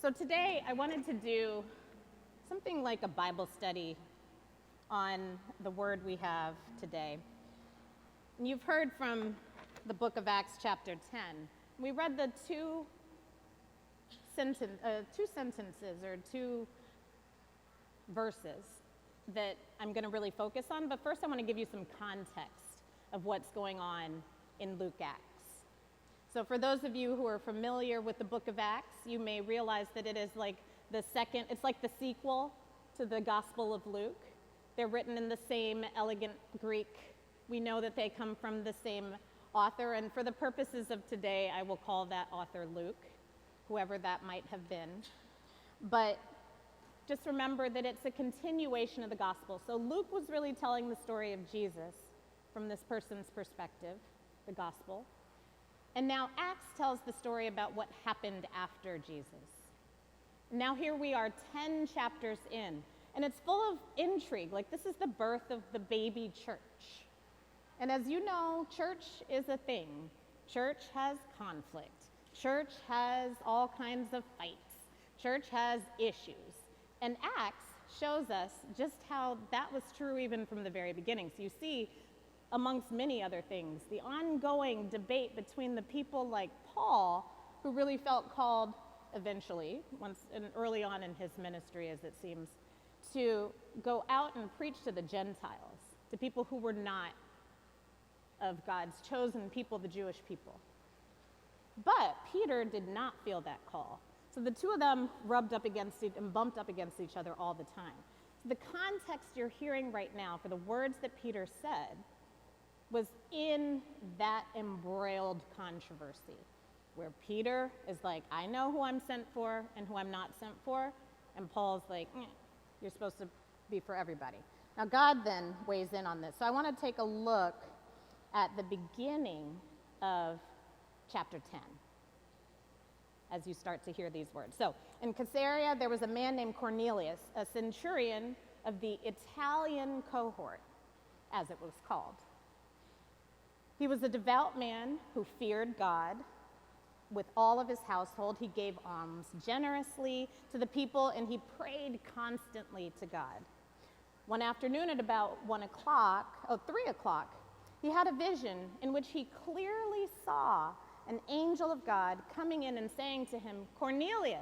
So today I wanted to do something like a Bible study on the word we have today. And you've heard from the book of Acts chapter 10. We read the two sentences or two verses that I'm going to really focus on. But first I want to give you some context of what's going on in Luke Acts. So for those of you who are familiar with the book of Acts, you may realize that it is like it's like the sequel to the Gospel of Luke. They're written in the same elegant Greek. We know that they come from the same author, and for the purposes of today, I will call that author Luke, whoever that might have been. But just remember that it's a continuation of the gospel. So Luke was really telling the story of Jesus from this person's perspective, the gospel. And now Acts tells the story about what happened after Jesus. Now here we are 10 chapters in, and it's full of intrigue. Like, this is the birth of the baby church. And as you know, church is a thing. Church has conflict. Church has all kinds of fights. Church has issues. And Acts shows us just how that was true even from the very beginning. So you see, amongst many other things, the ongoing debate between the people like Paul, who really felt called eventually, early on in his ministry as it seems, to go out and preach to the Gentiles, to people who were not of God's chosen people, the Jewish people. But Peter did not feel that call. So the two of them bumped up against each other all the time. So the context you're hearing right now for the words that Peter said was in that embroiled controversy, where Peter is like, I know who I'm sent for and who I'm not sent for, and Paul's like, you're supposed to be for everybody. Now God then weighs in on this. So I want to take a look at the beginning of chapter 10 as you start to hear these words. So in Caesarea, there was a man named Cornelius, a centurion of the Italian cohort, as it was called. He was a devout man who feared God. With all of his household, he gave alms generously to the people, and he prayed constantly to God. One afternoon at about 3 o'clock, he had a vision in which he clearly saw an angel of God coming in and saying to him, Cornelius.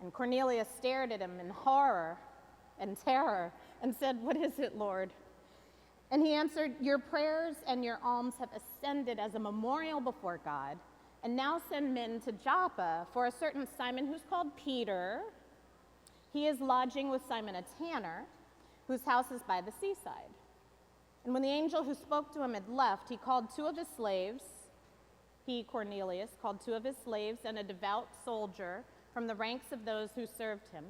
And Cornelius stared at him in horror and terror and said, What is it, Lord? And he answered, Your prayers and your alms have ascended as a memorial before God, and now send men to Joppa for a certain Simon who's called Peter. He is lodging with Simon a tanner, whose house is by the seaside. And when the angel who spoke to him had left, he called two of his slaves. He, Cornelius, called two of his slaves and a devout soldier from the ranks of those who served him.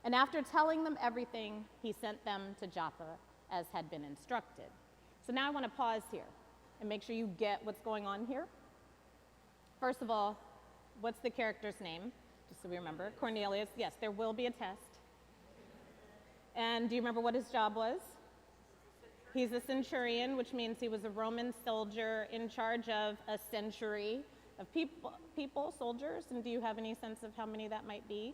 And after telling them everything, he sent them to Joppa, as had been instructed. So now I want to pause here and make sure you get what's going on here. First of all, what's the character's name? Just so we remember. Cornelius. Yes, there will be a test. And do you remember what his job was? He's a centurion, which means he was a Roman soldier in charge of a century of people, soldiers. And do you have any sense of how many that might be?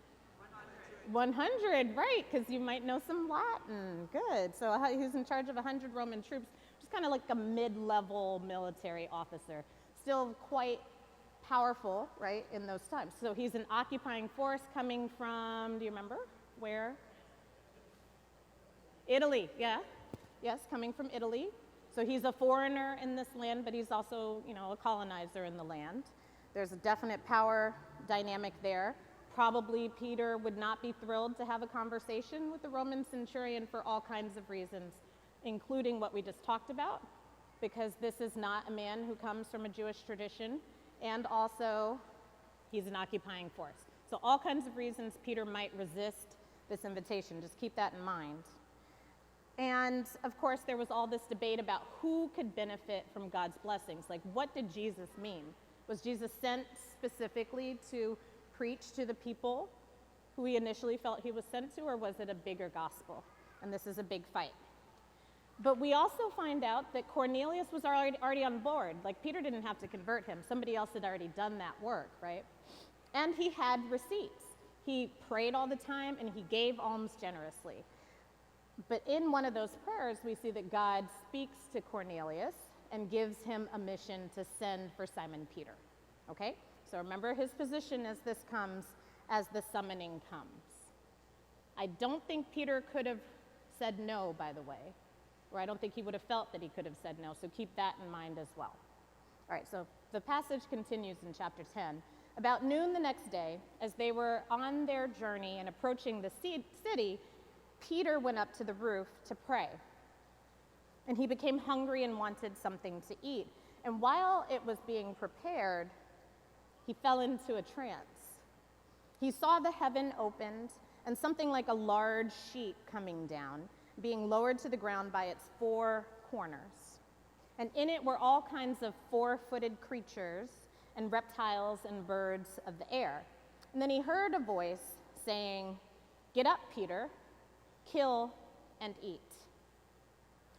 100, right, because you might know some Latin. Good. So he's in charge of 100 Roman troops, just kind of like a mid-level military officer. Still quite powerful, right, in those times. So he's an occupying force coming from, do you remember? Where? Italy, yeah. Yes, coming from Italy. So he's a foreigner in this land, but he's also, a colonizer in the land. There's a definite power dynamic there. Probably Peter would not be thrilled to have a conversation with the Roman centurion for all kinds of reasons, including what we just talked about, because this is not a man who comes from a Jewish tradition, and also he's an occupying force. So all kinds of reasons Peter might resist this invitation. Just keep that in mind. And of course, there was all this debate about who could benefit from God's blessings. Like, what did Jesus mean? Was Jesus sent specifically to preach to the people who he initially felt he was sent to, or was it a bigger gospel? And this is a big fight. But we also find out that Cornelius was already on board. Like, Peter didn't have to convert him. Somebody else had already done that work, right? And he had receipts. He prayed all the time and he gave alms generously. But in one of those prayers, we see that God speaks to Cornelius and gives him a mission to send for Simon Peter. Okay? So remember his position as this comes, as the summoning comes. I don't think Peter could have said no, by the way, or I don't think he would have felt that he could have said no, so keep that in mind as well. All right, so the passage continues in chapter 10. About noon the next day, as they were on their journey and approaching the city, Peter went up to the roof to pray. And he became hungry and wanted something to eat. And while it was being prepared, he fell into a trance. He saw the heaven opened and something like a large sheet coming down, being lowered to the ground by its four corners. And in it were all kinds of four-footed creatures and reptiles and birds of the air. And then he heard a voice saying, "Get up, Peter, kill and eat."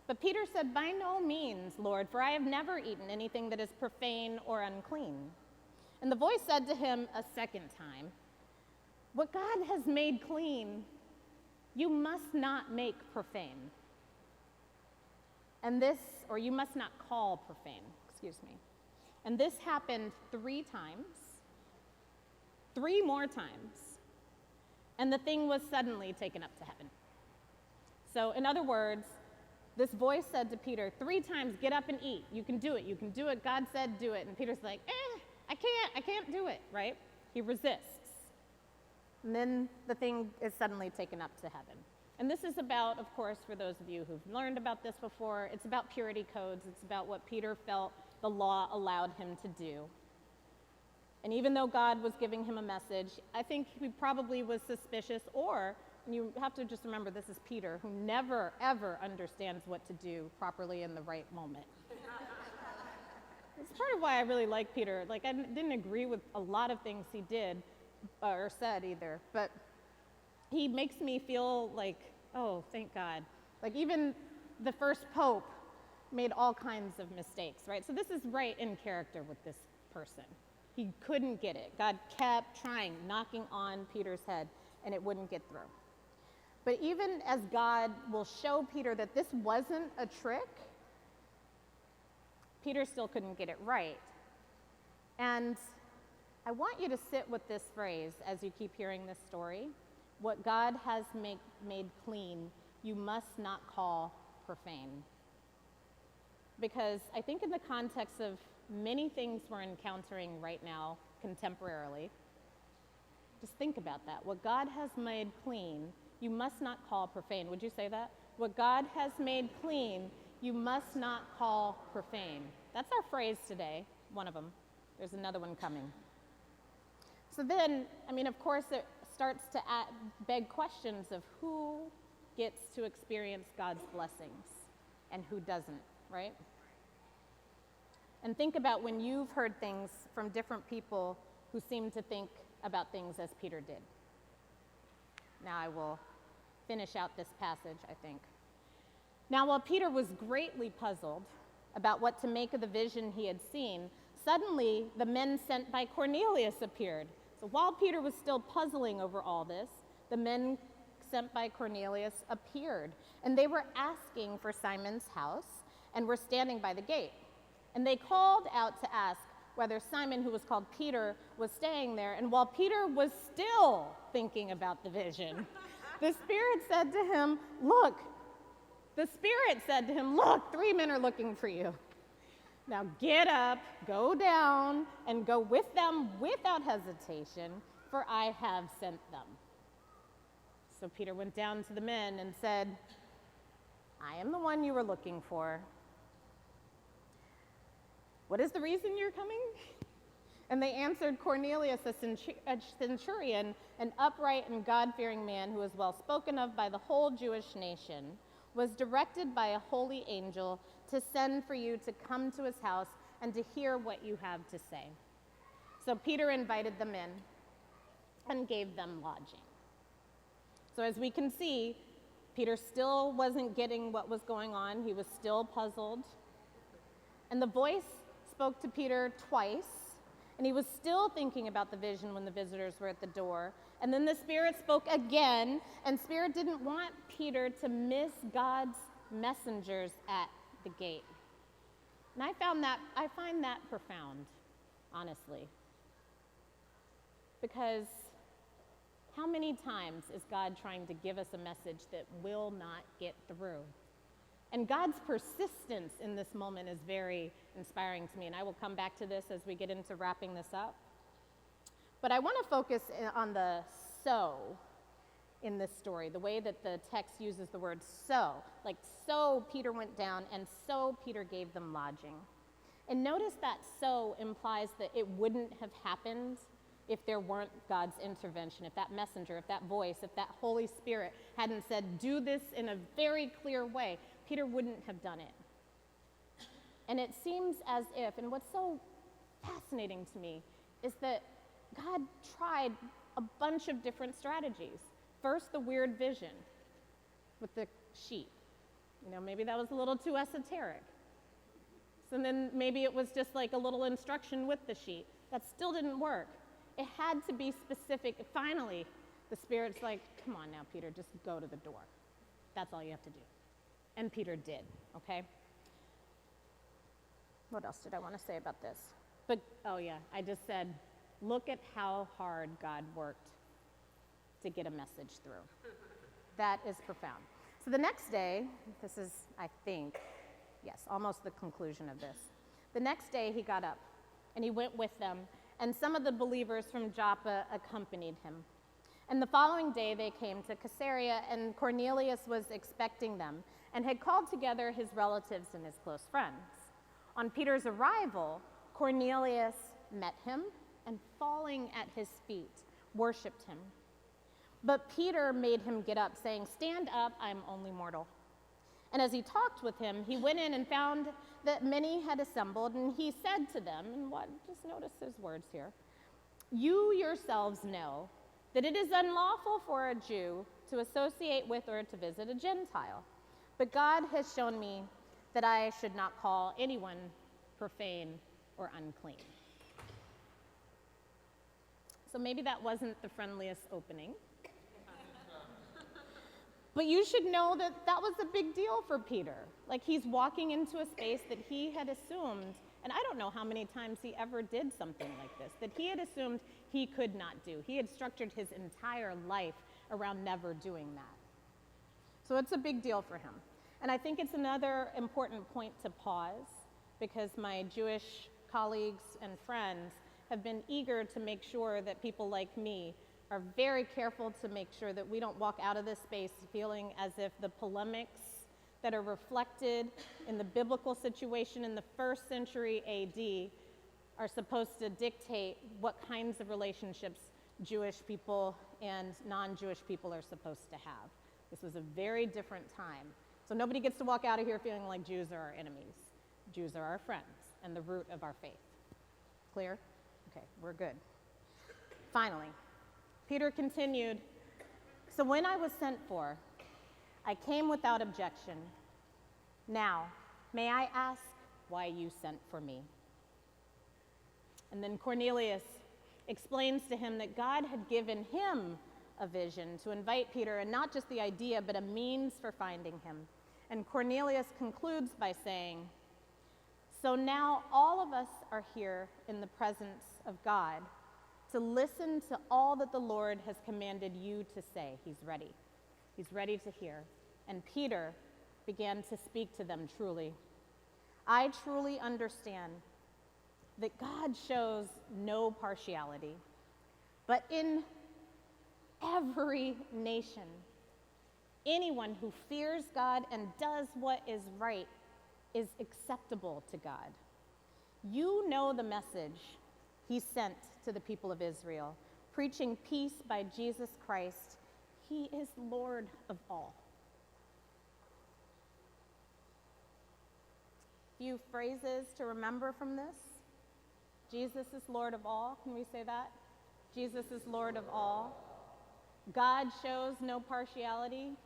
But Peter said, "By no means, Lord, for I have never eaten anything that is profane or unclean." And the voice said to him a second time, "What God has made clean, you must not make profane." And this, or you must not call profane, excuse me. And this happened 3 times, 3 more times, and the thing was suddenly taken up to heaven. So in other words, this voice said to Peter 3 times, "Get up and eat. You can do it. You can do it. God said do it." And Peter's like, I can't do it, right? He resists. And then the thing is suddenly taken up to heaven. And this is about, of course, for those of you who've learned about this before, it's about purity codes. It's about what Peter felt the law allowed him to do. And even though God was giving him a message, I think he probably was suspicious, or, and you have to just remember this is Peter, who never, ever understands what to do properly in the right moment. It's part of why I really like Peter. Like, I didn't agree with a lot of things he did or said either, but he makes me feel like, oh, thank God. Like, even the first pope made all kinds of mistakes, right? So this is right in character with this person. He couldn't get it. God kept trying, knocking on Peter's head, and it wouldn't get through. But even as God will show Peter that this wasn't a trick, Peter still couldn't get it right. And I want you to sit with this phrase as you keep hearing this story. What God has made clean, you must not call profane. Because I think in the context of many things we're encountering right now, contemporarily, just think about that. What God has made clean, you must not call profane. Would you say that? What God has made clean, you must not call profane. That's our phrase today, one of them. There's another one coming. So then, I mean, of course, it starts to beg questions of who gets to experience God's blessings and who doesn't, right? And think about when you've heard things from different people who seem to think about things as Peter did. Now I will finish out this passage, I think. Now, while Peter was greatly puzzled about what to make of the vision he had seen, suddenly the men sent by Cornelius appeared. So while Peter was still puzzling over all this, the men sent by Cornelius appeared, and they were asking for Simon's house and were standing by the gate. And they called out to ask whether Simon, who was called Peter, was staying there. And while Peter was still thinking about the vision, the Spirit said to him, look, 3 men are looking for you. Now get up, go down, and go with them without hesitation, for I have sent them. So Peter went down to the men and said, I am the one you were looking for. What is the reason you're coming? And they answered, Cornelius, a centurion, an upright and God-fearing man who is well spoken of by the whole Jewish nation, was directed by a holy angel to send for you to come to his house and to hear what you have to say. So Peter invited them in and gave them lodging. So as we can see, Peter still wasn't getting what was going on. He was still puzzled. And the voice spoke to Peter twice And he was still thinking about the vision when the visitors were at the door. And then the Spirit spoke again, and Spirit didn't want Peter to miss God's messengers at the gate. And I find that profound, honestly. Because how many times is God trying to give us a message that will not get through? And God's persistence in this moment is very inspiring to me, and I will come back to this as we get into wrapping this up. But I want to focus on the so in this story, the way that the text uses the word so. Like, so Peter went down, and so Peter gave them lodging. And notice that so implies that it wouldn't have happened if there weren't God's intervention, if that messenger, if that voice, if that Holy Spirit hadn't said, do this in a very clear way, Peter wouldn't have done it. And it seems as if, and what's so fascinating to me is that God tried a bunch of different strategies. First, the weird vision with the sheep. Maybe that was a little too esoteric. So then maybe it was just like a little instruction with the sheep. That still didn't work. It had to be specific. Finally, the Spirit's like, come on now, Peter, just go to the door. That's all you have to do. And Peter did, okay? What else did I want to say about this? But, oh yeah, I just said, look at how hard God worked to get a message through. That is profound. So the next day, this is, I think, yes, almost the conclusion of this. The next day he got up and he went with them, and some of the believers from Joppa accompanied him. And the following day they came to Caesarea, and Cornelius was expecting them and had called together his relatives and his close friends. On Peter's arrival, Cornelius met him and, falling at his feet, worshiped him. But Peter made him get up, saying, "Stand up, I am only mortal." And as he talked with him, he went in and found that many had assembled, and he said to them, and just notice his words here, "You yourselves know that it is unlawful for a Jew to associate with or to visit a Gentile, but God has shown me that I should not call anyone profane or unclean." So maybe that wasn't the friendliest opening. But you should know that that was a big deal for Peter. Like, he's walking into a space that he had assumed, and I don't know how many times he ever did something like this, that he had assumed he could not do. He had structured his entire life around never doing that. So it's a big deal for him. And I think it's another important point to pause, because my Jewish colleagues and friends have been eager to make sure that people like me are very careful to make sure that we don't walk out of this space feeling as if the polemics that are reflected in the biblical situation in the 1st century AD are supposed to dictate what kinds of relationships Jewish people and non-Jewish people are supposed to have. This was a very different time. So nobody gets to walk out of here feeling like Jews are our enemies. Jews are our friends and the root of our faith. Clear? Okay, we're good. Finally, Peter continued, "So when I was sent for, I came without objection. Now, may I ask why you sent for me?" And then Cornelius explains to him that God had given him a vision to invite Peter, and not just the idea, but a means for finding him. And Cornelius concludes by saying, "So now all of us are here in the presence of God to listen to all that the Lord has commanded you to say." He's ready. He's ready to hear. And Peter began to speak to them truly. "I truly understand that God shows no partiality, but in every nation, anyone who fears God and does what is right is acceptable to God. You know the message he sent to the people of Israel, preaching peace by Jesus Christ. He is Lord of all." Few phrases to remember from this. Jesus is Lord of all. Can we say that? Jesus is Lord of all. God shows no partiality.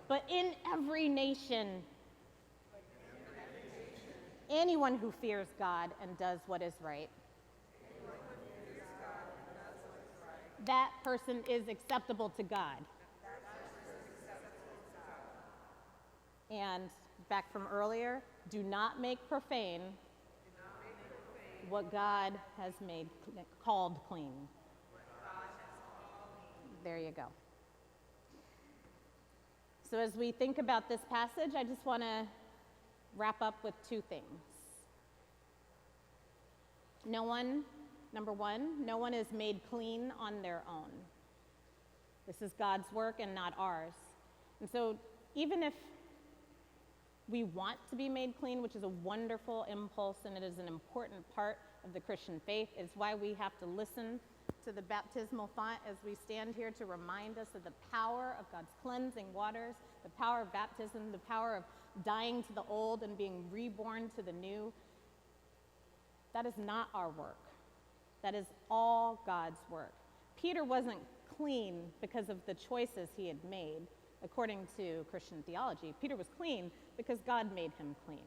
But in every nation, anyone who fears God and does what is right, that person is acceptable to God. And back from earlier, do not make profane what God has made, called clean. There you go. So as we think about this passage, I just want to wrap up with two things. Number one, no one is made clean on their own. This is God's work and not ours. And so even if we want to be made clean, which is a wonderful impulse and it is an important part of the Christian faith, is why we have to listen to the baptismal font as we stand here to remind us of the power of God's cleansing waters, the power of baptism, the power of dying to the old and being reborn to the new. That is not our work. That is all God's work. Peter wasn't clean because of the choices he had made, according to Christian theology. Peter was clean because God made him clean,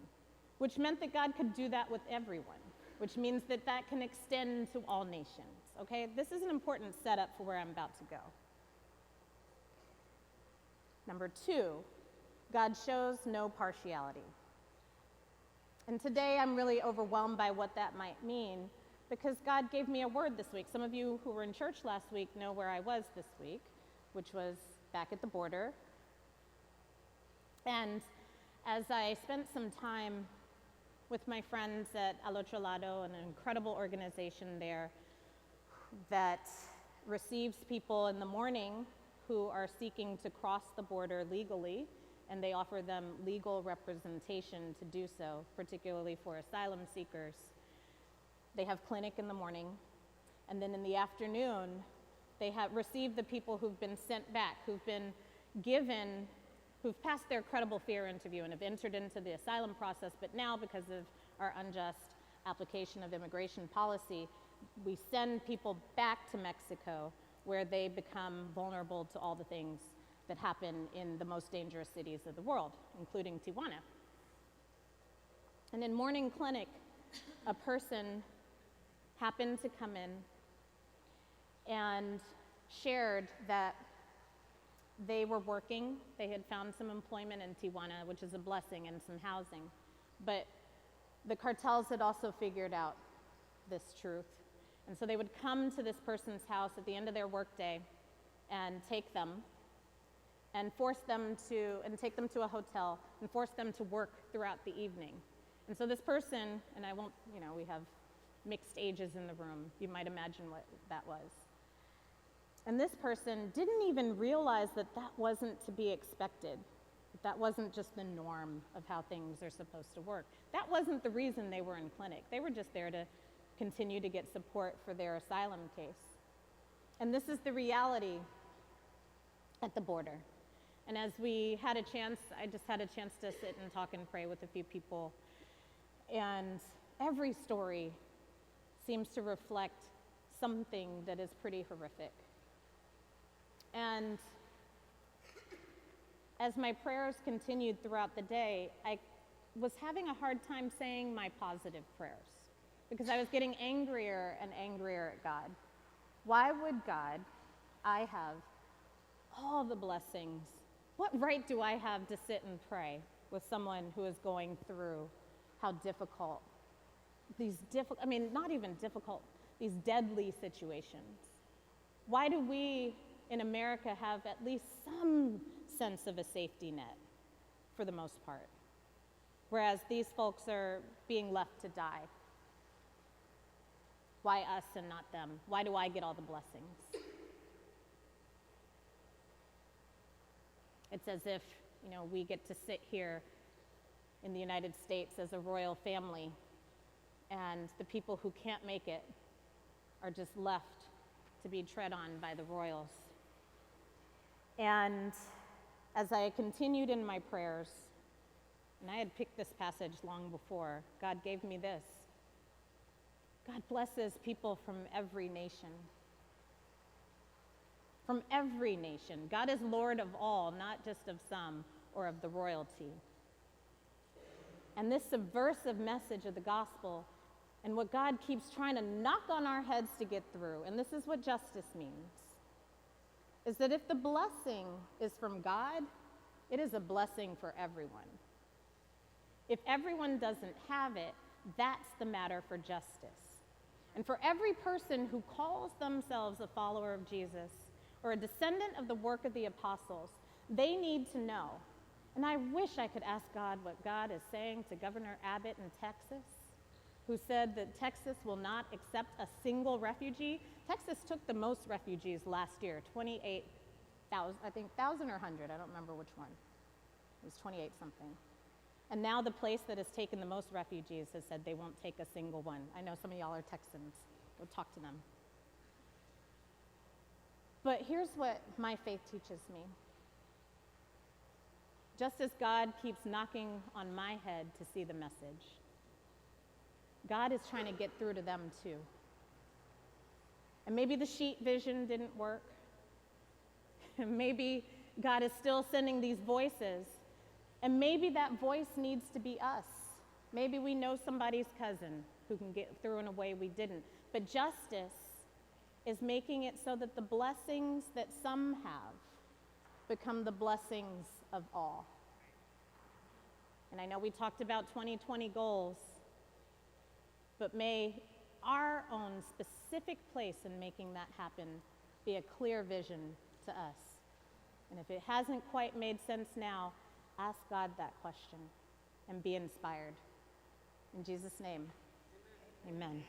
which meant that God could do that with everyone, which means that that can extend to all nations, okay? This is an important setup for where I'm about to go. Number two, God shows no partiality. And today I'm really overwhelmed by what that might mean, because God gave me a word this week. Some of you who were in church last week know where I was this week, which was back at the border. And as I spent some time with my friends at Al Otro Lado, an incredible organization there that receives people in the morning who are seeking to cross the border legally, and they offer them legal representation to do so, particularly for asylum seekers. They have clinic in the morning, and then in the afternoon, they have received the people who've been sent back, who've passed their credible fear interview and have entered into the asylum process, but now because of our unjust application of immigration policy, we send people back to Mexico where they become vulnerable to all the things that happen in the most dangerous cities of the world, including Tijuana. And in morning clinic, a person happened to come in and shared that they were working. They had found some employment in Tijuana, which is a blessing, and some housing. But the cartels had also figured out this truth. And so they would come to this person's house at the end of their workday and take them and take them to a hotel and force them to work throughout the evening. And so this person, and I won't, we have mixed ages in the room. You might imagine what that was. And this person didn't even realize that that wasn't to be expected. That wasn't just the norm of how things are supposed to work. That wasn't the reason they were in clinic. They were just there to continue to get support for their asylum case. And this is the reality at the border. And as I just had a chance to sit and talk and pray with a few people. And every story seems to reflect something that is pretty horrific. And as my prayers continued throughout the day, I was having a hard time saying my positive prayers because I was getting angrier and angrier at God. Why would I have all the blessings? What right do I have to sit and pray with someone who is going through how difficult, these deadly situations? Why do we in America have at least some sense of a safety net for the most part, whereas these folks are being left to die? Why us and not them? Why do I get all the blessings? It's as if, we get to sit here in the United States as a royal family, and the people who can't make it are just left to be tread on by the royals. And as I continued in my prayers, and I had picked this passage long before, God gave me this. God blesses people from every nation. From every nation. God is Lord of all, not just of some or of the royalty. And this subversive message of the gospel and what God keeps trying to knock on our heads to get through, and this is what justice means, is that if the blessing is from God, it is a blessing for everyone. If everyone doesn't have it, that's the matter for justice. And for every person who calls themselves a follower of Jesus or a descendant of the work of the apostles, they need to know. And I wish I could ask God what God is saying to Governor Abbott in Texas, who said that Texas will not accept a single refugee. Texas took the most refugees last year, 28,000, I think 1,000 or 100, I don't remember which one. It was 28 something. And now the place that has taken the most refugees has said they won't take a single one. I know some of y'all are Texans. Go talk to them. But here's what my faith teaches me. Just as God keeps knocking on my head to see the message, God is trying to get through to them too. And maybe the sheet vision didn't work. And maybe God is still sending these voices. And maybe that voice needs to be us. Maybe we know somebody's cousin who can get through in a way we didn't. But justice is making it so that the blessings that some have become the blessings of all. And I know we talked about 2020 goals, but may our own specific place in making that happen be a clear vision to us. And if it hasn't quite made sense now, ask God that question and be inspired. In Jesus' name, amen.